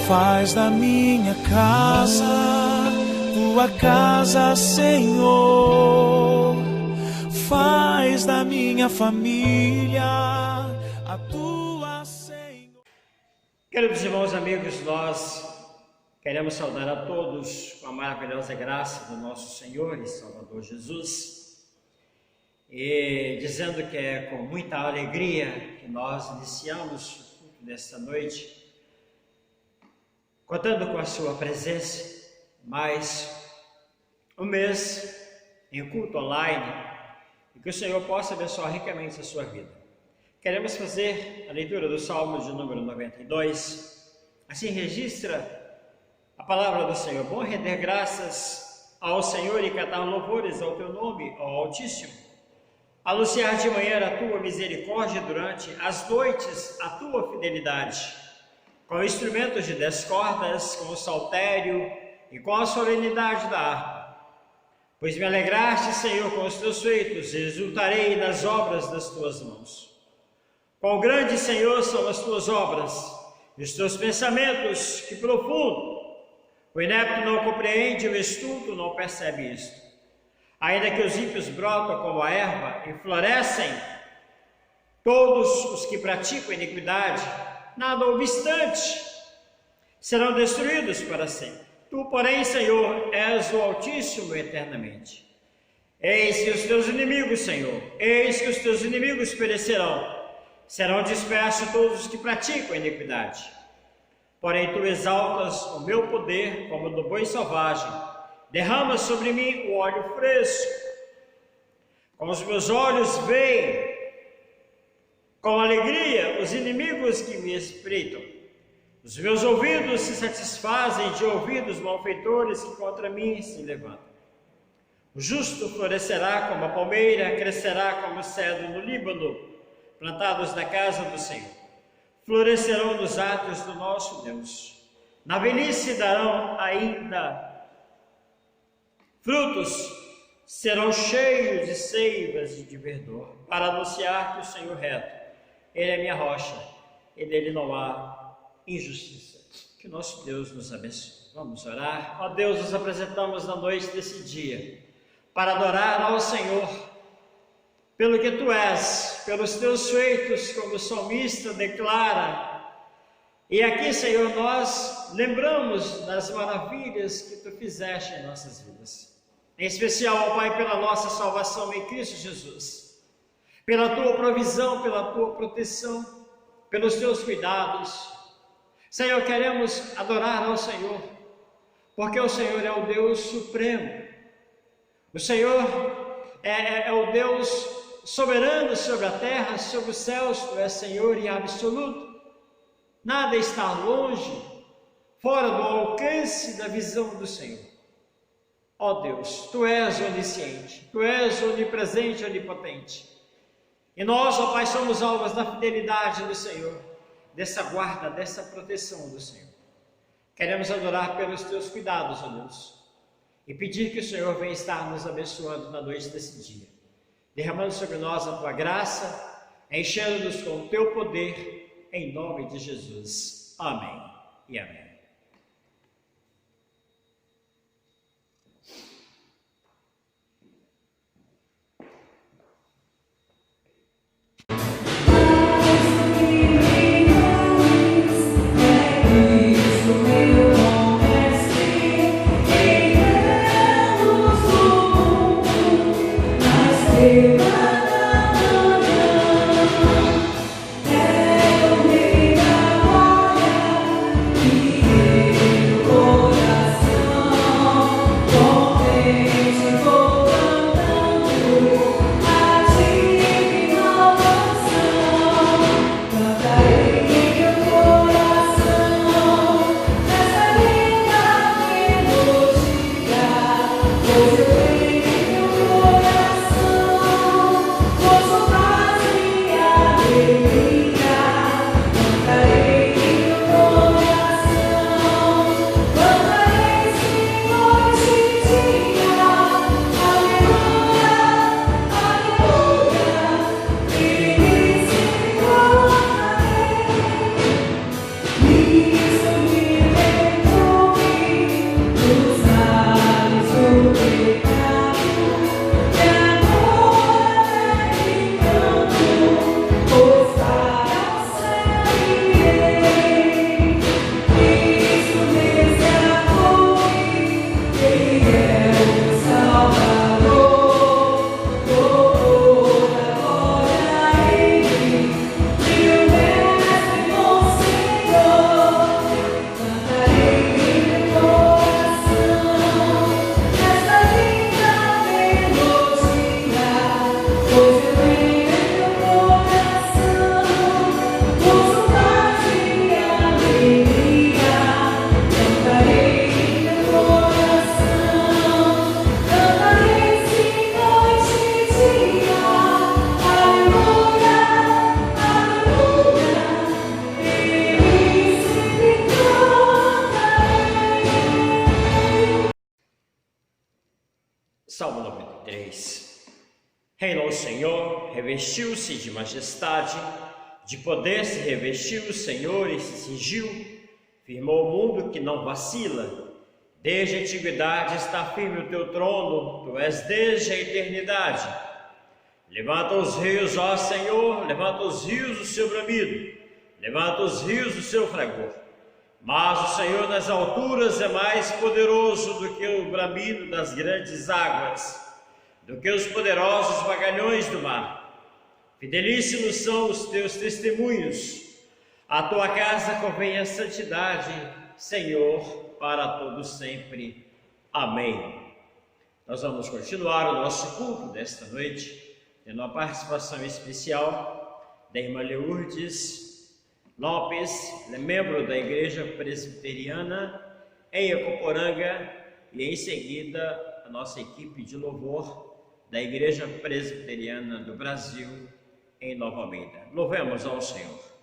Faz da minha casa tua casa, Senhor. Faz da minha família a tua, Senhor. Queridos irmãos, amigos, nós queremos saudar a todos com a maravilhosa graça do nosso Senhor e Salvador Jesus, e dizendo que é com muita alegria que nós iniciamos o culto desta noite, contando com a sua presença, mais um mês em culto online, e que o Senhor possa abençoar ricamente a sua vida. Queremos fazer a leitura do Salmo de número 92, assim registra a palavra do Senhor. Bom render graças ao Senhor e cantar louvores ao teu nome, ao Altíssimo. Anunciar de manhã a tua misericórdia, durante as noites a tua fidelidade, com instrumentos de 10 cordas, com o saltério e com a solenidade da harpa. Pois me alegraste, Senhor, com os teus feitos, e exultarei nas obras das tuas mãos. Quão grande, Senhor, são as tuas obras, e os teus pensamentos, que profundo! O inepto não compreende, o estulto não percebe isto. Ainda que os ímpios brotam como a erva e florescem, todos os que praticam iniquidade, nada obstante, serão destruídos para sempre. Tu, porém, Senhor, és o Altíssimo eternamente. Eis que os teus inimigos, Senhor, eis que os teus inimigos perecerão. Serão dispersos todos os que praticam iniquidade. Porém, tu exaltas o meu poder como do boi selvagem. Derrama sobre mim o óleo fresco. Com os meus olhos veem com alegria os inimigos que me espreitam. Os meus ouvidos se satisfazem de ouvir dos malfeitores que contra mim se levantam. O justo florescerá como a palmeira, crescerá como o cedro no Líbano, plantados na casa do Senhor. Florescerão nos átrios do nosso Deus. Na velhice darão ainda frutos, serão cheios de seivas e de verdor, para anunciar que o Senhor reto, Ele é minha rocha, e nele não há injustiça. Que nosso Deus nos abençoe. Vamos orar. Ó Deus, nos apresentamos na noite desse dia, para adorar ao Senhor, pelo que Tu és, pelos Teus feitos, como o salmista declara. E aqui, Senhor, nós lembramos das maravilhas que Tu fizeste em nossas vidas. Em especial, ó Pai, pela nossa salvação em Cristo Jesus, pela Tua provisão, pela Tua proteção, pelos Teus cuidados. Senhor, queremos adorar ao Senhor, porque o Senhor é o Deus supremo. O Senhor é o Deus soberano sobre a terra, sobre os céus. Tu és Senhor e absoluto. Nada está longe, fora do alcance da visão do Senhor. Ó Deus, Tu és onisciente, Tu és onipresente, onipotente. E nós, ó Pai, somos alvos da fidelidade do Senhor, dessa guarda, dessa proteção do Senhor. Queremos adorar pelos Teus cuidados, ó Deus, e pedir que o Senhor venha estar nos abençoando na noite desse dia, derramando sobre nós a Tua graça, enchendo-nos com o Teu poder, em nome de Jesus. Amém e amém. Yeah. 3. Reinou o Senhor, revestiu-se de majestade, de poder se revestiu o Senhor e se cingiu, firmou o mundo que não vacila. Desde a antiguidade está firme o teu trono, tu és desde a eternidade. Levanta os rios, ó Senhor, levanta os rios do seu bramido, levanta os rios do seu fragor. Mas o Senhor nas alturas é mais poderoso do que o bramido das grandes águas, do que os poderosos vagalhões do mar. Fidelíssimos são os teus testemunhos. À tua casa convém a santidade, Senhor, para todos sempre. Amém. Nós vamos continuar o nosso culto desta noite, tendo a participação especial da irmã Lourdes Lopes, membro da Igreja Presbiteriana em Ecoporanga, e em seguida a nossa equipe de louvor da Igreja Presbiteriana do Brasil em Nova Almeida. Louvemos ao Senhor.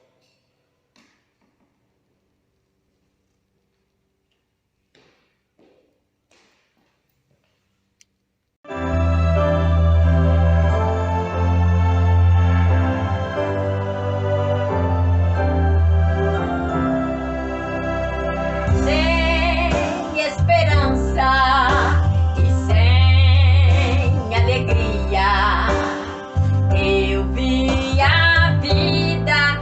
Eu vi a vida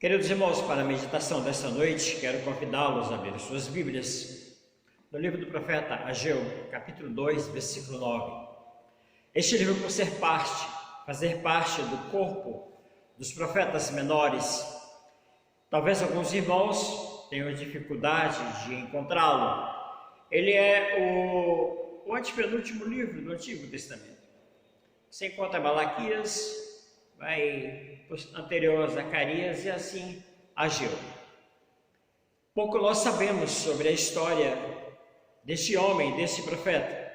Queridos irmãos, para a meditação desta noite, quero convidá-los a abrir suas Bíblias no livro do profeta Ageu, capítulo 2, versículo 9. Este livro, por fazer parte do corpo dos profetas menores, talvez alguns irmãos tenham dificuldade de encontrá-lo. Ele é o antepenúltimo livro do Antigo Testamento. Você encontra Malaquias, vai anterior a Zacarias e assim Ageu. Pouco nós sabemos sobre a história deste homem, deste profeta.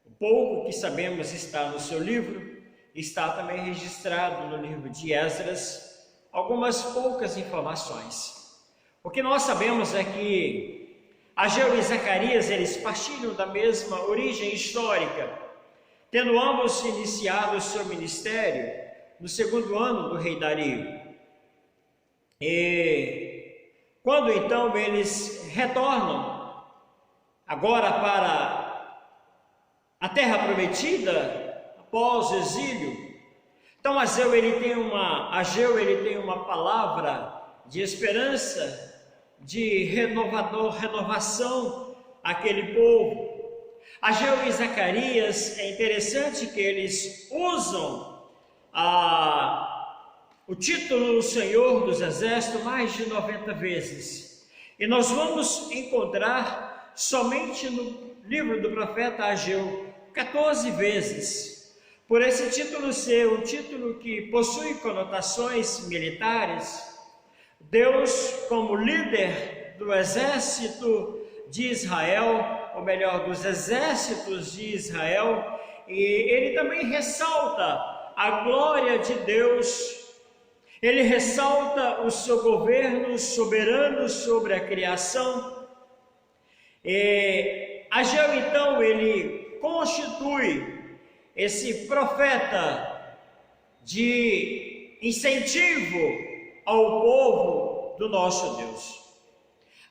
O pouco que sabemos está no seu livro, está também registrado no livro de Esdras, algumas poucas informações. O que nós sabemos é que Ageu e Zacarias, eles partilham da mesma origem histórica, tendo ambos iniciado o seu ministério no segundo ano do rei Dario. E quando então eles retornam agora para a terra prometida, após o exílio, então Ageu ele tem uma palavra de esperança, de renovação àquele povo. Ageu e Zacarias, é interessante que eles usam o título Senhor dos Exércitos mais de 90 vezes. E nós vamos encontrar somente no livro do profeta Ageu 14 vezes. Por esse título ser um título que possui conotações militares, Deus, como líder do exército de Israel, ou melhor, dos exércitos de Israel, e ele também ressalta a glória de Deus, ele ressalta o seu governo soberano sobre a criação. E Ageu, então, ele constitui esse profeta de incentivo ao povo do nosso Deus.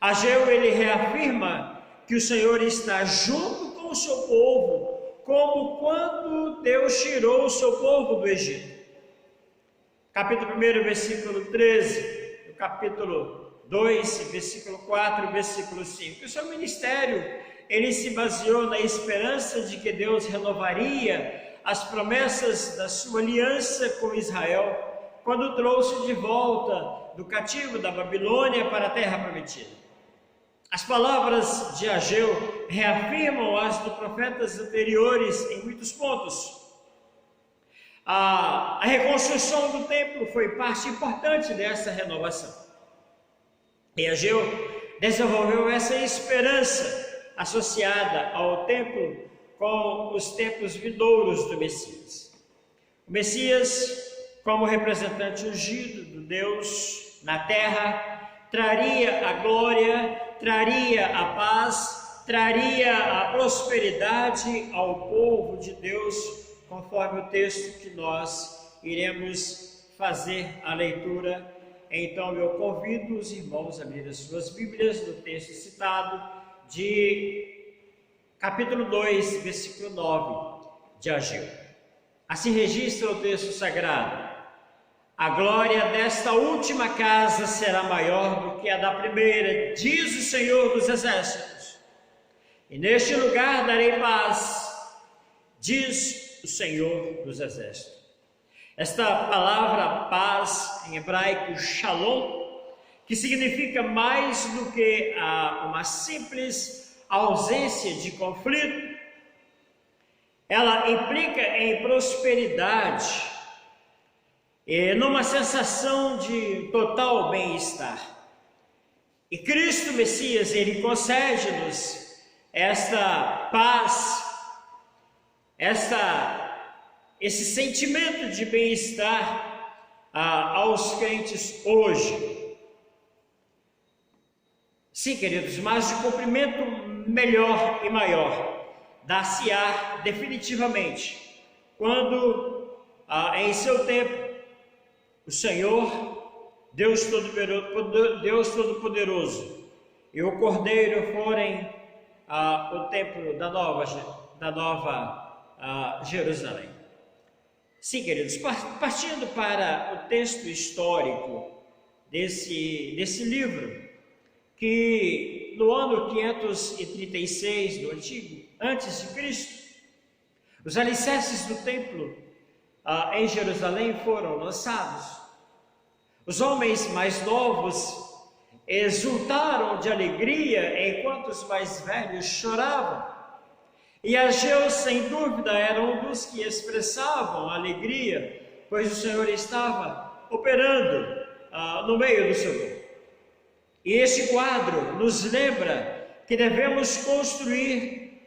Ageu, ele reafirma que o Senhor está junto com o seu povo, como quando Deus tirou o seu povo do Egito. Capítulo 1, versículo 13, capítulo 2, versículo 4, versículo 5. O seu ministério, ele se baseou na esperança de que Deus renovaria as promessas da sua aliança com Israel, quando trouxe de volta do cativo da Babilônia para a terra prometida. As palavras de Ageu reafirmam as dos profetas anteriores em muitos pontos. A reconstrução do templo foi parte importante dessa renovação. E Ageu desenvolveu essa esperança associada ao templo com os tempos vindouros do Messias. O Messias, como representante ungido do Deus na terra, traria a glória, traria a paz, traria a prosperidade ao povo de Deus, conforme o texto que nós iremos fazer a leitura. Então eu convido os irmãos a abrir as suas Bíblias no texto citado de capítulo 2, versículo 9 de Ageu. Assim registra o texto sagrado: a glória desta última casa será maior do que a da primeira, diz o Senhor dos Exércitos. E neste lugar darei paz, diz o Senhor dos Exércitos. Esta palavra paz, em hebraico shalom, que significa mais do que uma simples ausência de conflito, ela implica em prosperidade, e numa sensação de total bem-estar. E Cristo Messias, ele concede-nos esta paz, esse sentimento de bem-estar aos crentes hoje. Sim, queridos, mas o cumprimento melhor e maior dar-se-á definitivamente quando em seu tempo o Senhor, Deus Todo-Poderoso e o Cordeiro forem o templo da nova Jerusalém. Sim, queridos, partindo para o texto histórico desse livro, que no ano 536 do Antigo, antes de Cristo, os alicerces do templo em Jerusalém foram lançados. Os homens mais novos exultaram de alegria, enquanto os mais velhos choravam. E Ageu, sem dúvida, era um dos que expressavam alegria, pois o Senhor estava operando no meio do seu povo. E este quadro nos lembra que devemos construir,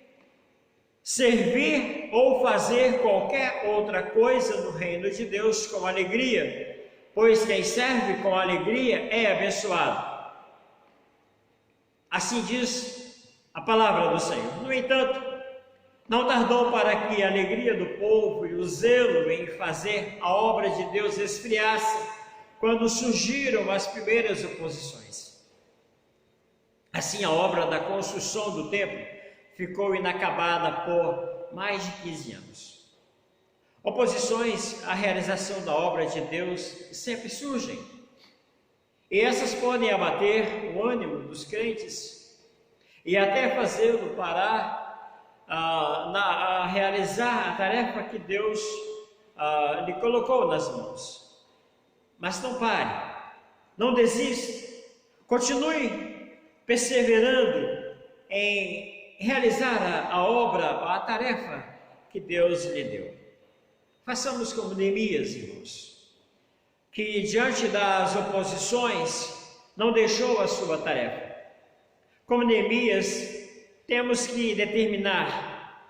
servir ou fazer qualquer outra coisa no reino de Deus com alegria, pois quem serve com alegria é abençoado. Assim diz a palavra do Senhor. No entanto, não tardou para que a alegria do povo e o zelo em fazer a obra de Deus esfriasse, quando surgiram as primeiras oposições. Assim, a obra da construção do templo ficou inacabada por mais de 15 anos. Oposições à realização da obra de Deus sempre surgem, e essas podem abater o ânimo dos crentes e até fazê-lo parar a realizar a tarefa que Deus lhe colocou nas mãos. Mas não pare, não desista, continue perseverando em realizar a obra, a tarefa que Deus lhe deu. Façamos como Neemias, irmãos, que diante das oposições não deixou a sua tarefa. Como Neemias, temos que determinar: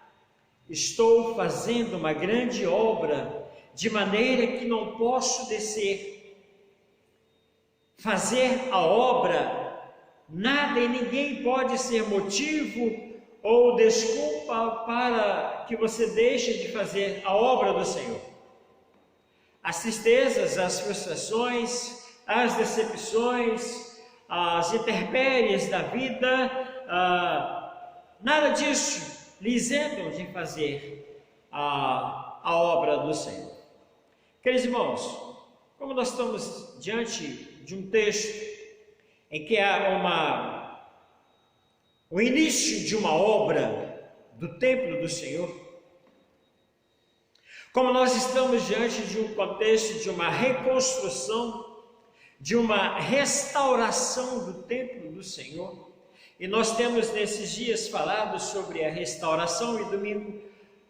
estou fazendo uma grande obra, de maneira que não posso descer. Fazer a obra, nada e ninguém pode ser motivo ou desculpa para que você deixe de fazer a obra do Senhor. As tristezas, as frustrações, as decepções, as intempéries da vida, nada disso lhe isentam de fazer a obra do Senhor. Queridos irmãos, como nós estamos diante de um texto em que há o início de uma obra do templo do Senhor, como nós estamos diante de um contexto de uma reconstrução, de uma restauração do templo do Senhor, e nós temos nesses dias falado sobre a restauração, e domingo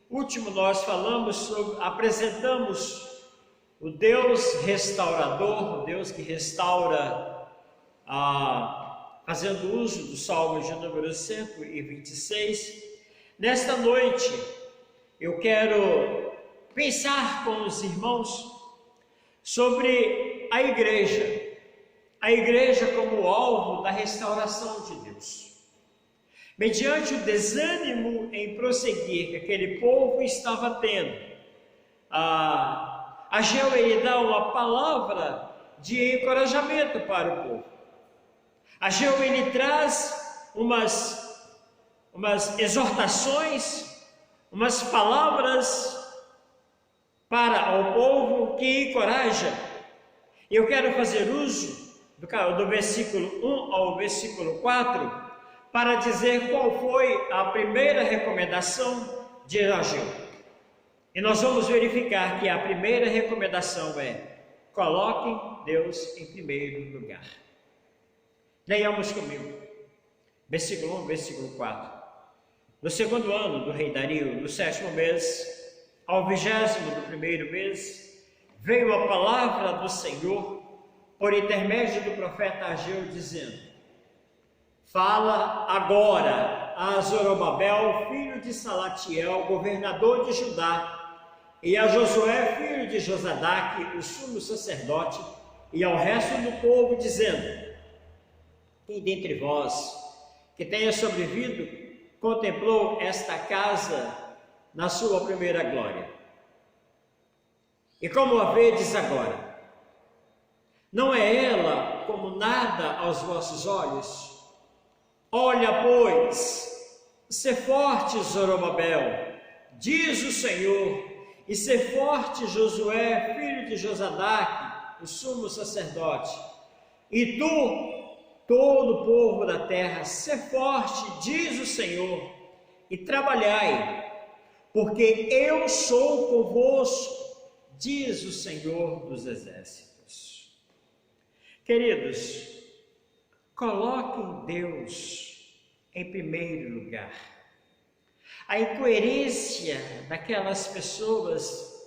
último nós apresentamos o Deus restaurador, o Deus que restaura, fazendo uso do Salmo de número 126. Nesta noite eu quero pensar com os irmãos sobre a igreja como alvo da restauração de Deus. Mediante o desânimo em prosseguir que aquele povo estava tendo, Ageu ele dá uma palavra de encorajamento para o povo. Ageu ele traz umas exortações, umas palavras para o povo que encoraja. Eu quero fazer uso do versículo 1 ao versículo 4 para dizer qual foi a primeira recomendação de Ageu. E nós vamos verificar que a primeira recomendação é: coloquem Deus em primeiro lugar. Leiamos comigo, versículo 1, versículo 4. No segundo ano do rei Dario, no 7º mês, ao 20º do primeiro mês, veio a palavra do Senhor por intermédio do profeta Ageu, dizendo: fala agora a Zorobabel, filho de Salatiel, governador de Judá, e a Josué, filho de Josadaque, o sumo sacerdote, e ao resto do povo, dizendo: quem dentre vós que tenha sobrevivido contemplou esta casa na sua primeira glória? E como a vedes agora? Não é ela como nada aos vossos olhos? Olha, pois, sê forte, Zorobabel, diz o Senhor, e sê forte, Josué, filho de Josadaque, o sumo sacerdote, E tu, todo o povo da terra, sê forte, diz o Senhor, e trabalhai, porque eu sou convosco, diz o Senhor dos Exércitos. Queridos, coloquem Deus em primeiro lugar. A incoerência daquelas pessoas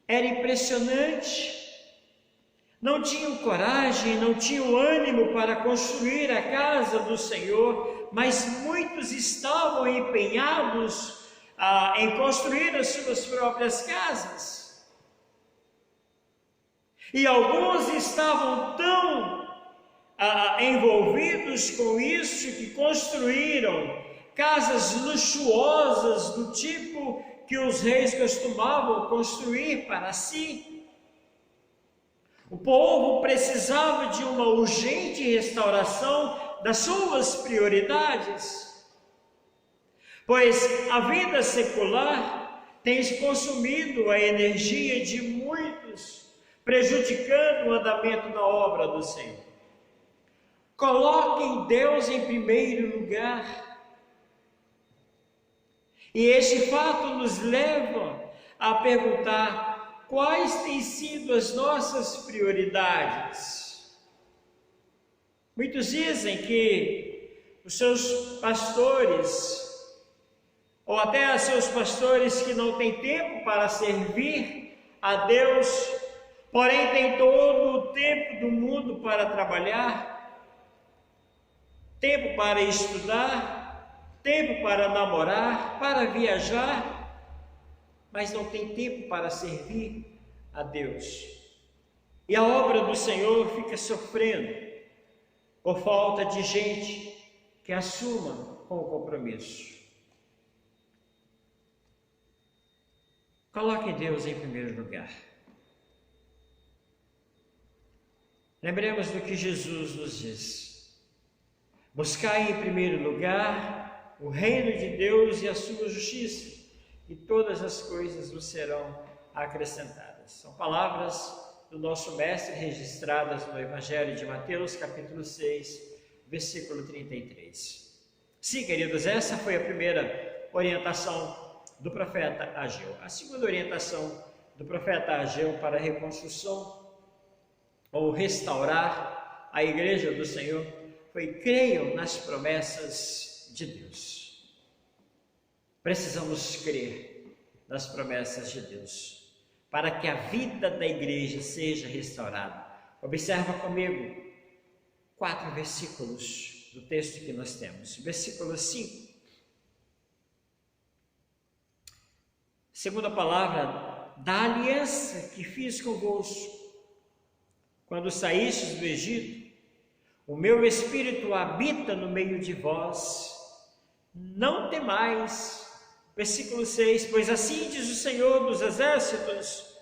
era impressionante. Não tinham coragem, não tinham ânimo para construir a casa do Senhor, mas muitos estavam empenhados em construir as suas próprias casas. E alguns estavam tão envolvidos com isso que construíram casas luxuosas do tipo que os reis costumavam construir para si. O povo precisava de uma urgente restauração das suas prioridades, pois a vida secular tem consumido a energia de muitos, prejudicando o andamento da obra do Senhor. Coloquem Deus em primeiro lugar. E este fato nos leva a perguntar: quais têm sido as nossas prioridades? Muitos dizem que os seus pastores, ou até os seus pastores que não têm tempo para servir a Deus, porém têm todo o tempo do mundo para trabalhar, tempo para estudar, tempo para namorar, para viajar, mas não tem tempo para servir a Deus. E a obra do Senhor fica sofrendo por falta de gente que assuma com o compromisso. Coloque Deus em primeiro lugar. Lembremos do que Jesus nos diz: buscai em primeiro lugar o reino de Deus e a sua justiça, e todas as coisas vos serão acrescentadas. São palavras do nosso mestre registradas no Evangelho de Mateus, capítulo 6, versículo 33. Sim, queridos, essa foi a primeira orientação do profeta Ageu. A segunda orientação do profeta Ageu para a reconstrução ou restaurar a igreja do Senhor foi: creiam nas promessas de Deus. Precisamos crer nas promessas de Deus para que a vida da igreja seja restaurada. Observa comigo 4 versículos do texto que nós temos. Versículo 5. Segunda palavra: da aliança que fiz convosco quando saístes do Egito, o meu Espírito habita no meio de vós, não temais. Versículo 6, pois assim diz o Senhor dos Exércitos: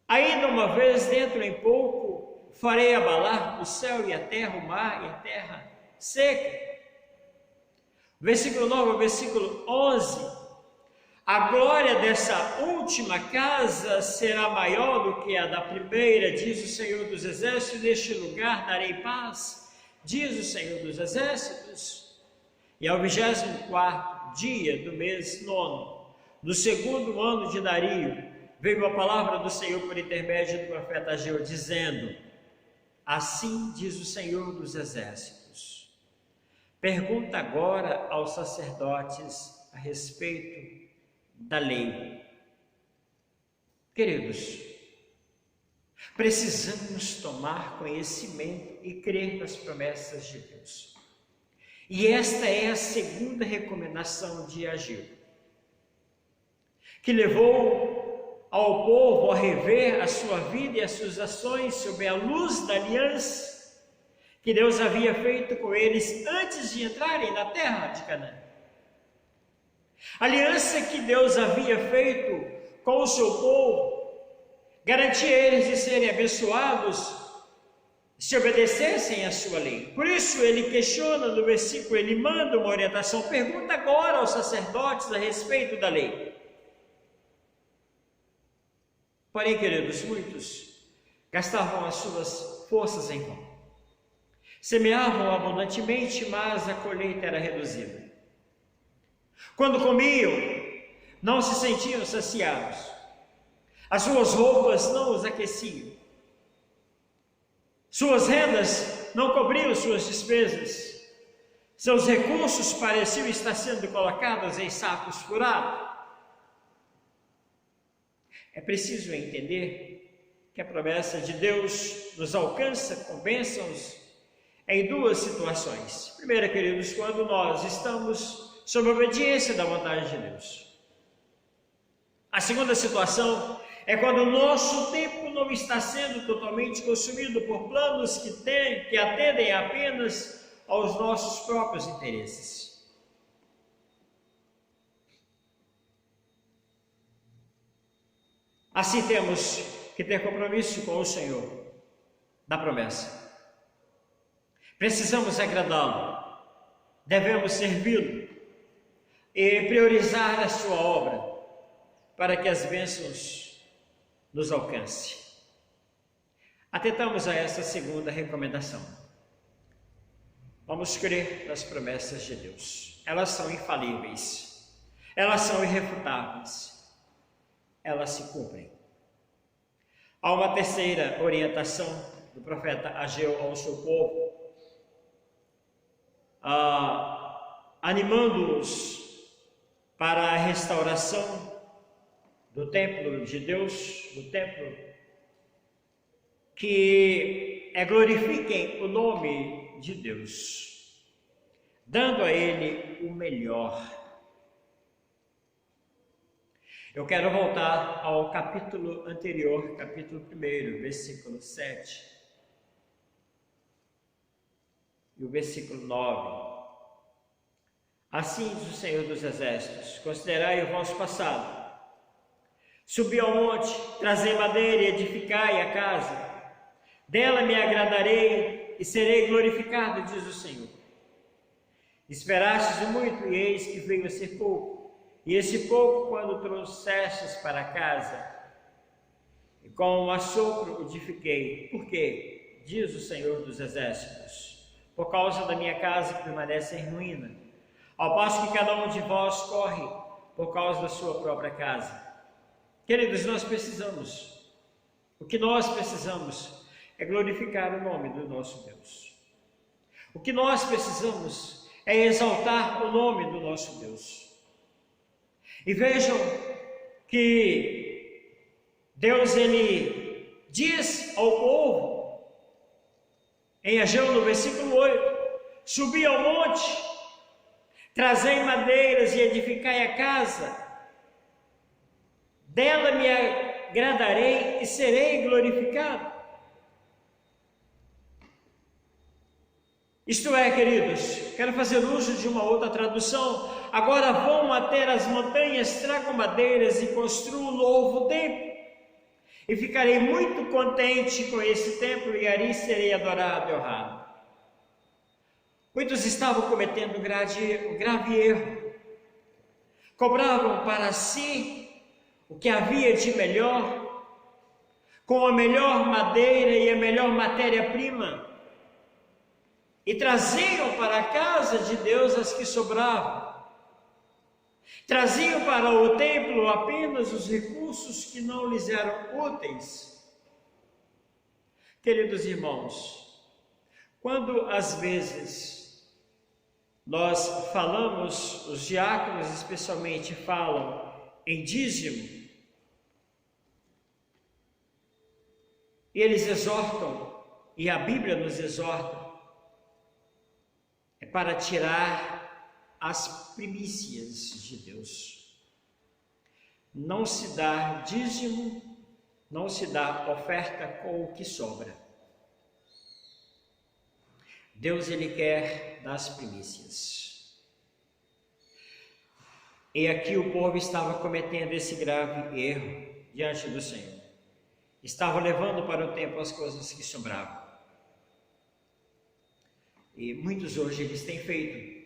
ainda uma vez, dentro em pouco, farei abalar o céu e a terra, o mar e a terra seca. Versículo 9, versículo 11, a glória dessa última casa será maior do que a da primeira, diz o Senhor dos Exércitos, neste lugar darei paz, diz o Senhor dos Exércitos. E ao 24º dia do mês 9, no segundo ano de Dario, veio a palavra do Senhor por intermédio do profeta Ageu, dizendo: assim diz o Senhor dos Exércitos, pergunta agora aos sacerdotes a respeito da lei. Queridos, precisamos tomar conhecimento e crer nas promessas de Deus. E esta é a segunda recomendação de Ageu, que levou ao povo a rever a sua vida e as suas ações sob a luz da aliança que Deus havia feito com eles antes de entrarem na terra de Canaã. Aliança que Deus havia feito com o seu povo, garantia eles de serem abençoados se obedecessem à sua lei. Por isso ele questiona no versículo, ele manda uma orientação, pergunta agora aos sacerdotes a respeito da lei. Porém, queridos, muitos gastavam as suas forças em vão. Semeavam abundantemente, mas a colheita era reduzida. Quando comiam, não se sentiam saciados. As suas roupas não os aqueciam. Suas rendas não cobriam suas despesas. Seus recursos pareciam estar sendo colocados em sacos furados. É preciso entender que a promessa de Deus nos alcança com bênçãos em duas situações. Primeira, queridos, quando nós estamos sob a obediência da vontade de Deus. A segunda situação é quando o nosso tempo não está sendo totalmente consumido por planos que atendem apenas aos nossos próprios interesses. Assim temos que ter compromisso com o Senhor da promessa. Precisamos agradá-lo, devemos servi-lo e priorizar a sua obra para que as bênçãos nos alcancem. Atentamos a essa segunda recomendação. Vamos crer nas promessas de Deus. Elas são infalíveis, elas são irrefutáveis, elas se cumprem. Há uma terceira orientação do profeta Ageu ao seu povo, animando-os para a restauração do templo de Deus, do templo, que glorifiquem o nome de Deus, dando a Ele o melhor. Eu quero voltar ao capítulo anterior, capítulo 1, versículo 7. E o versículo 9. Assim diz o Senhor dos Exércitos: considerai o vosso passado. Subi ao monte, trazei madeira e edificai a casa. Dela me agradarei e serei glorificado, diz o Senhor. Esperastes muito e eis que veio a ser pouco. E esse pouco quando trouxestes para casa, e com um assopro edifiquei. Por quê? Diz o Senhor dos Exércitos: por causa da minha casa que permanece em ruína, ao passo que cada um de vós corre por causa da sua própria casa. Queridos, o que nós precisamos é glorificar o nome do nosso Deus. O que nós precisamos é exaltar o nome do nosso Deus. E vejam que Deus, Ele diz ao povo, em Ageu, no versículo 8, subi ao monte, trazei madeiras e edificai a casa, dela me agradarei e serei glorificado. Isto é, queridos, quero fazer uso de uma outra tradução. Agora vão até as montanhas, tragam madeiras e construam um novo templo. E ficarei muito contente com esse templo e ali serei adorado e honrado. Muitos estavam cometendo um grave erro. Cobravam para si o que havia de melhor, com a melhor madeira e a melhor matéria-prima, e traziam para a casa de Deus as que sobravam. Traziam para o templo apenas os recursos que não lhes eram úteis. Queridos irmãos, quando às vezes nós falamos, os diáconos especialmente falam em dízimo, e eles exortam, e a Bíblia nos exorta, é para tirar as primícias de Deus. Não se dá dízimo, não se dá oferta com o que sobra. Deus, Ele quer das primícias. E aqui o povo estava cometendo esse grave erro diante do Senhor. Estava levando para o templo as coisas que sobravam. E muitos hoje eles têm feito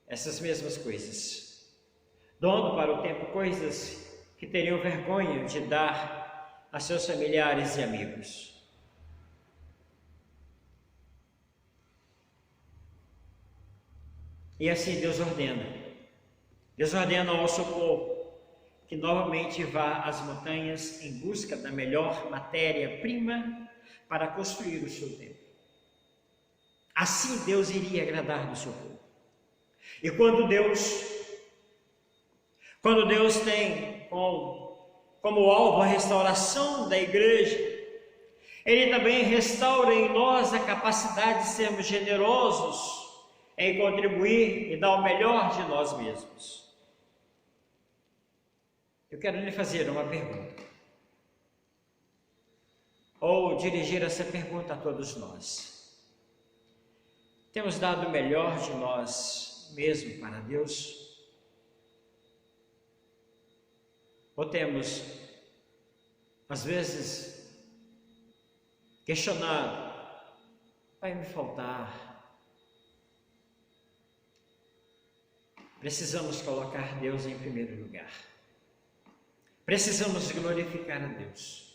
essas mesmas coisas, doando para o templo coisas que teriam vergonha de dar a seus familiares e amigos. E assim Deus ordena. Deus ordena ao seu povo que novamente vá às montanhas em busca da melhor matéria-prima para construir o seu templo. Assim Deus iria agradar do seu povo. E quando Deus tem como alvo a restauração da igreja, Ele também restaura em nós a capacidade de sermos generosos em contribuir e dar o melhor de nós mesmos. Eu quero lhe fazer uma pergunta, ou dirigir essa pergunta a todos nós. Temos dado o melhor de nós mesmos para Deus? Ou temos, às vezes, questionado: vai me faltar? Precisamos colocar Deus em primeiro lugar. Precisamos glorificar a Deus.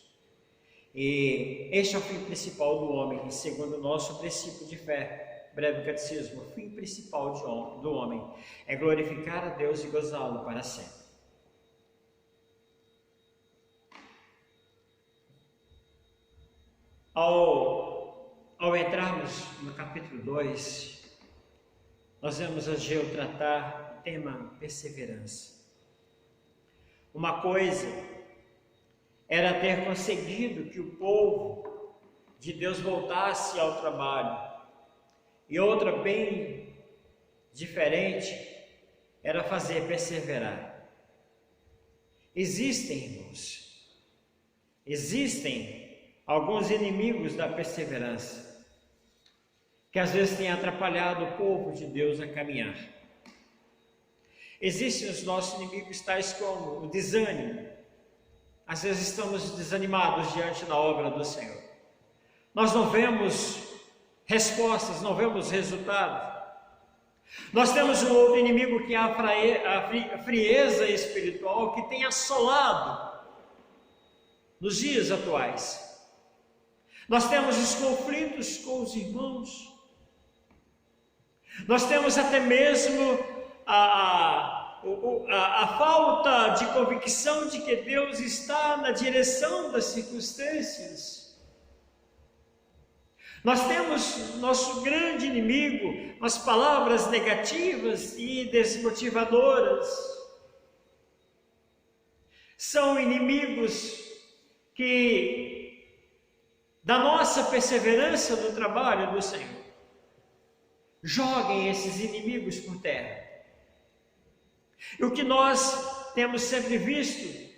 E este é o fim principal do homem, segundo o nosso princípio de fé, breve catecismo. O fim principal do homem é glorificar a Deus e gozá-lo para sempre. Ao entrarmos no capítulo 2, nós vemos Ageu tratar o tema perseverança. Uma coisa era ter conseguido que o povo de Deus voltasse ao trabalho, e outra bem diferente era fazer perseverar. Existem alguns inimigos da perseverança, que às vezes têm atrapalhado o povo de Deus a caminhar. Existem os nossos inimigos tais como o desânimo. Às vezes estamos desanimados diante da obra do Senhor. Nós não vemos respostas, não vemos resultados. Nós temos um outro inimigo que é a frieza espiritual, que tem assolado nos dias atuais. Nós temos os conflitos com os irmãos. Nós temos até mesmo a falta de convicção de que Deus está na direção das circunstâncias. Nós temos nosso grande inimigo, as palavras negativas e desmotivadoras. São inimigos da nossa perseverança no trabalho do Senhor. Joguem esses inimigos por terra. E o que nós temos sempre visto,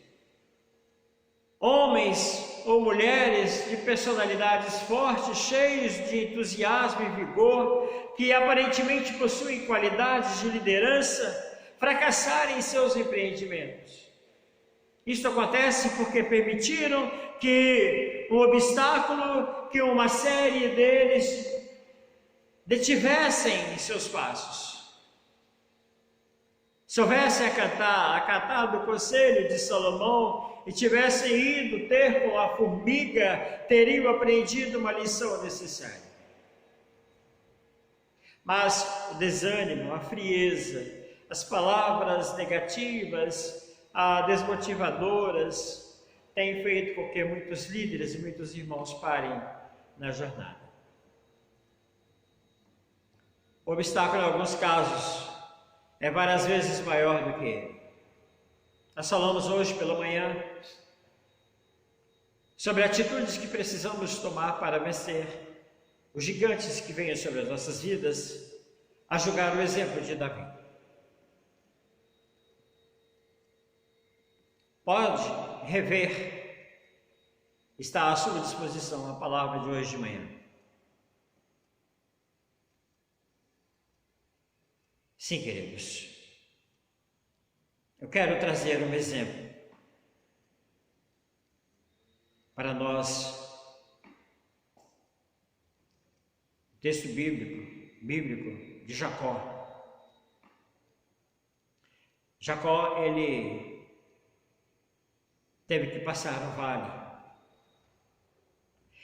homens ou mulheres de personalidades fortes, cheios de entusiasmo e vigor, que aparentemente possuem qualidades de liderança, fracassarem em seus empreendimentos. Isso acontece porque permitiram que um obstáculo, que uma série deles detivessem seus passos. Se houvesse acatado o conselho de Salomão e tivessem ido ter com a formiga, teriam aprendido uma lição necessária. Mas o desânimo, a frieza, as palavras negativas, desmotivadoras, têm feito com que muitos líderes e muitos irmãos parem na jornada. O obstáculo, em alguns casos, é várias vezes maior do que ele. Nós falamos hoje pela manhã sobre atitudes que precisamos tomar para vencer os gigantes que vêm sobre as nossas vidas, a julgar o exemplo de Davi. Pode rever, está à sua disposição a palavra de hoje de manhã. Sim, queridos, eu quero trazer um exemplo para nós, texto bíblico de Jacó. Jacó, ele teve que passar no vale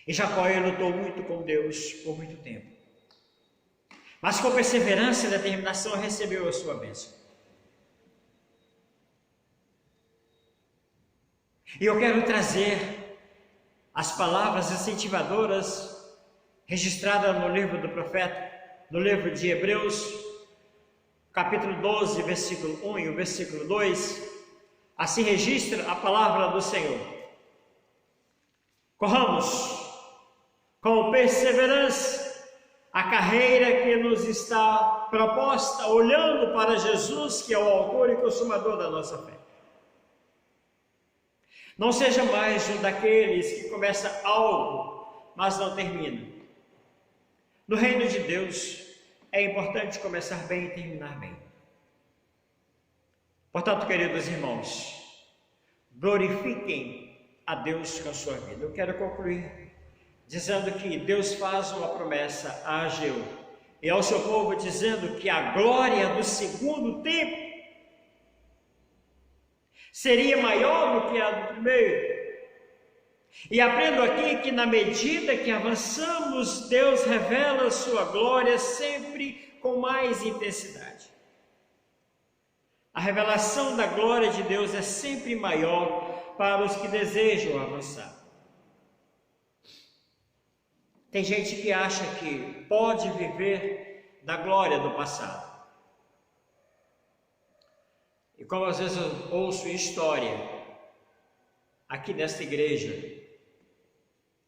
E Jacó lutou muito com Deus por muito tempo. Mas com perseverança e determinação recebeu a sua bênção. E eu quero trazer as palavras incentivadoras registradas no livro do profeta, no livro de Hebreus, capítulo 12, versículo 1 e o versículo 2. Assim registra a palavra do Senhor. Corramos com perseverança a carreira que nos está proposta, olhando para Jesus, que é o autor e consumador da nossa fé. Não seja mais um daqueles que começa algo, mas não termina. No reino de Deus, é importante começar bem e terminar bem. Portanto, queridos irmãos, glorifiquem a Deus com a sua vida. Eu quero concluir dizendo que Deus faz uma promessa a Ageu e ao seu povo, dizendo que a glória do segundo tempo seria maior do que a do primeiro. E aprendo aqui que na medida que avançamos, Deus revela a sua glória sempre com mais intensidade. A revelação da glória de Deus é sempre maior para os que desejam avançar. Tem gente que acha que pode viver da glória do passado. E como às vezes eu ouço história aqui nesta igreja,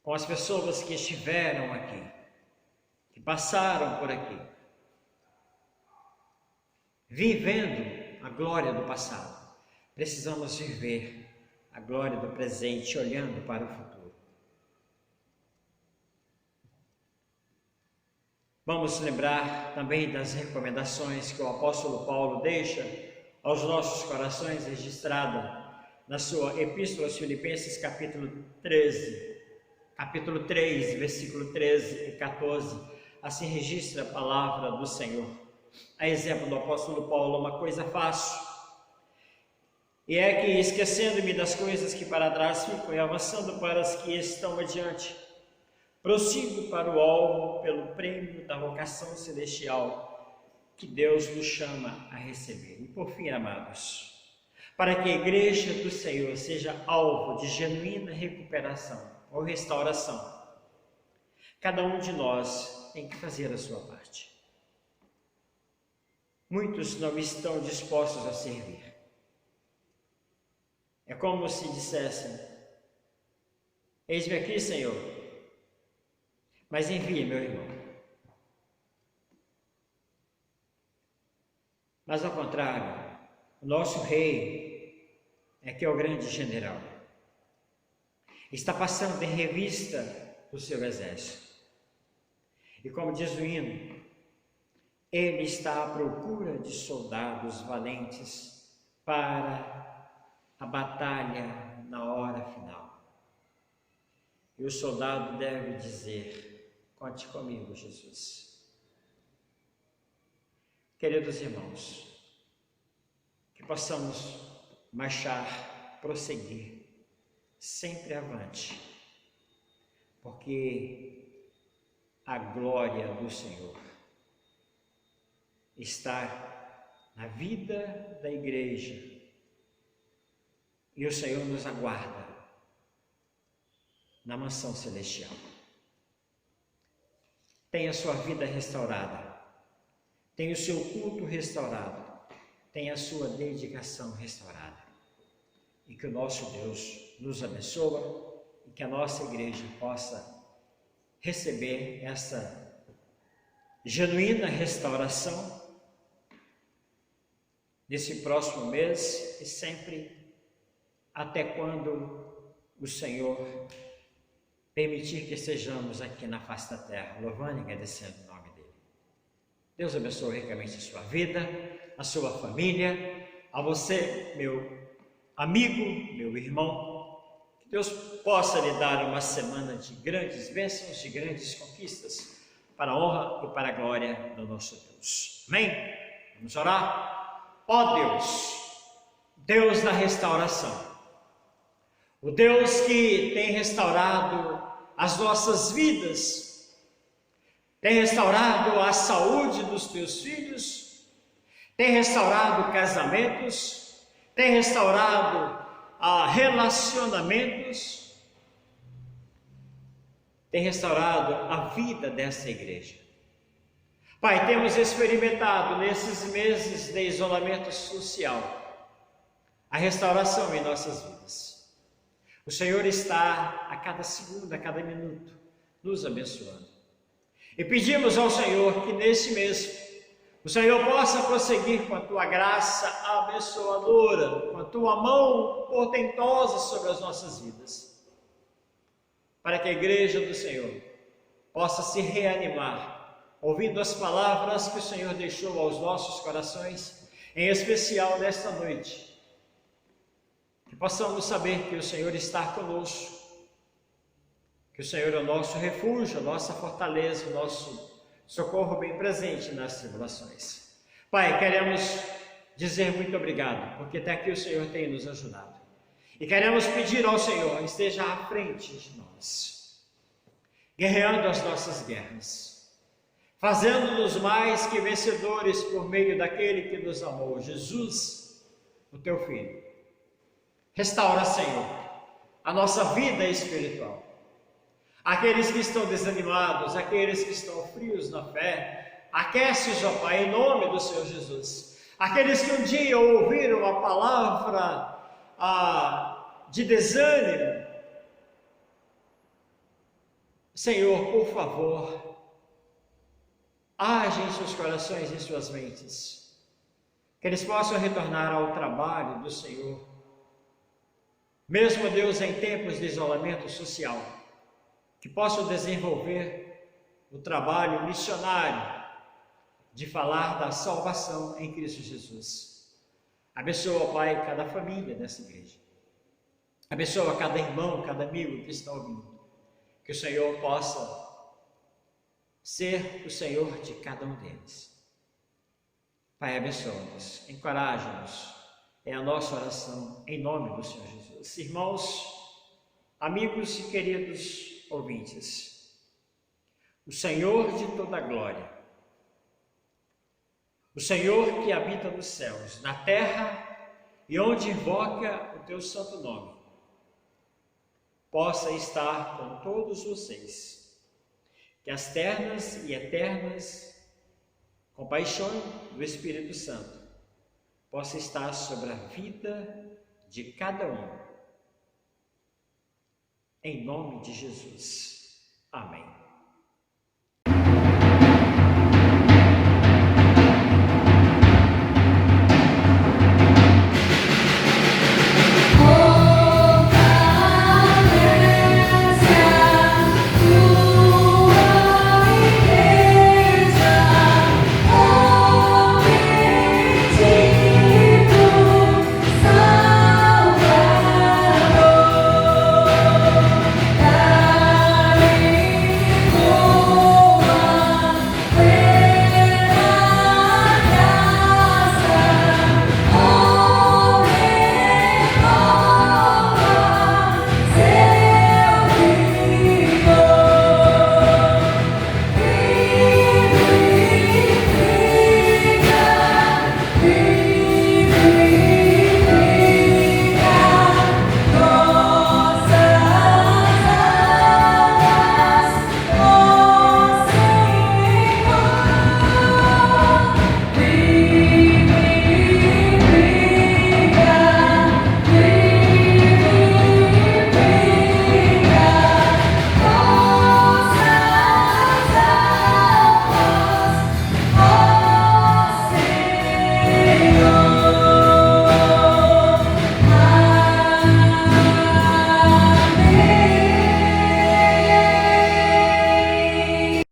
com as pessoas que estiveram aqui, que passaram por aqui, vivendo a glória do passado, precisamos viver a glória do presente, olhando para o futuro. Vamos lembrar também das recomendações que o apóstolo Paulo deixa aos nossos corações, registrada na sua Epístola aos Filipenses, capítulo 3, versículo 13 e 14. Assim registra a palavra do Senhor. A exemplo do apóstolo Paulo, uma coisa faço, e é que, esquecendo-me das coisas que para trás ficam e avançando para as que estão adiante, prossigo para o alvo pelo prêmio da vocação celestial que Deus nos chama a receber. E por fim, amados, para que a igreja do Senhor seja alvo de genuína recuperação ou restauração, cada um de nós tem que fazer a sua parte. Muitos não estão dispostos a servir. É como se dissessem: eis-me aqui, Senhor, mas envie meu irmão. Mas ao contrário, o nosso rei é que é o grande general. Está passando em revista o seu exército. E como diz o hino, ele está à procura de soldados valentes para a batalha na hora final. E o soldado deve dizer: conte comigo, Jesus. Queridos irmãos, que possamos marchar, prosseguir, sempre avante, porque a glória do Senhor está na vida da igreja e o Senhor nos aguarda na mansão celestial. Tenha sua vida restaurada, tenha o seu culto restaurado, tenha a sua dedicação restaurada, e que o nosso Deus nos abençoe e que a nossa igreja possa receber essa genuína restauração nesse próximo mês e sempre, até quando o Senhor permitir que estejamos aqui na face da terra, louvando e agradecendo o nome dele. Deus abençoe ricamente a sua vida, a sua família, a você, meu amigo, meu irmão. Que Deus possa lhe dar uma semana de grandes bênçãos, de grandes conquistas, para a honra e para a glória do nosso Deus. Amém? Vamos orar? Ó Deus, Deus da restauração, o Deus que tem restaurado as nossas vidas, tem restaurado a saúde dos teus filhos, tem restaurado casamentos, tem restaurado relacionamentos, tem restaurado a vida dessa igreja. Pai, temos experimentado nesses meses de isolamento social a restauração em nossas vidas. O Senhor está a cada segundo, a cada minuto, nos abençoando. E pedimos ao Senhor que nesse mês o Senhor possa prosseguir com a tua graça abençoadora, com a tua mão portentosa sobre as nossas vidas, para que a igreja do Senhor possa se reanimar, ouvindo as palavras que o Senhor deixou aos nossos corações, em especial nesta noite, que possamos saber que o Senhor está conosco, que o Senhor é o nosso refúgio, a nossa fortaleza, o nosso socorro bem presente nas tribulações. Pai, queremos dizer muito obrigado, porque até aqui o Senhor tem nos ajudado. E queremos pedir ao Senhor, esteja à frente de nós, guerreando as nossas guerras, fazendo-nos mais que vencedores por meio daquele que nos amou, Jesus, o teu Filho. Restaura, Senhor, a nossa vida espiritual. Aqueles que estão desanimados, aqueles que estão frios na fé, aquece-os, ó Pai, em nome do Senhor Jesus. Aqueles que um dia ouviram a palavra de desânimo, Senhor, por favor, age em seus corações e em suas mentes, que eles possam retornar ao trabalho do Senhor, mesmo, Deus, em tempos de isolamento social, que possam desenvolver o trabalho missionário de falar da salvação em Cristo Jesus. Abençoa, Pai, cada família dessa igreja. Abençoa cada irmão, cada amigo que está ouvindo. Que o Senhor possa ser o Senhor de cada um deles. Pai, abençoa-nos, encoraja-nos. É a nossa oração em nome do Senhor Jesus. Irmãos, amigos e queridos ouvintes, o Senhor de toda a glória, o Senhor que habita nos céus, na terra e onde invoca o teu santo nome, possa estar com todos vocês, que as ternas e eternas compaixões do Espírito Santo possa estar sobre a vida de cada um. Em nome de Jesus. Amém.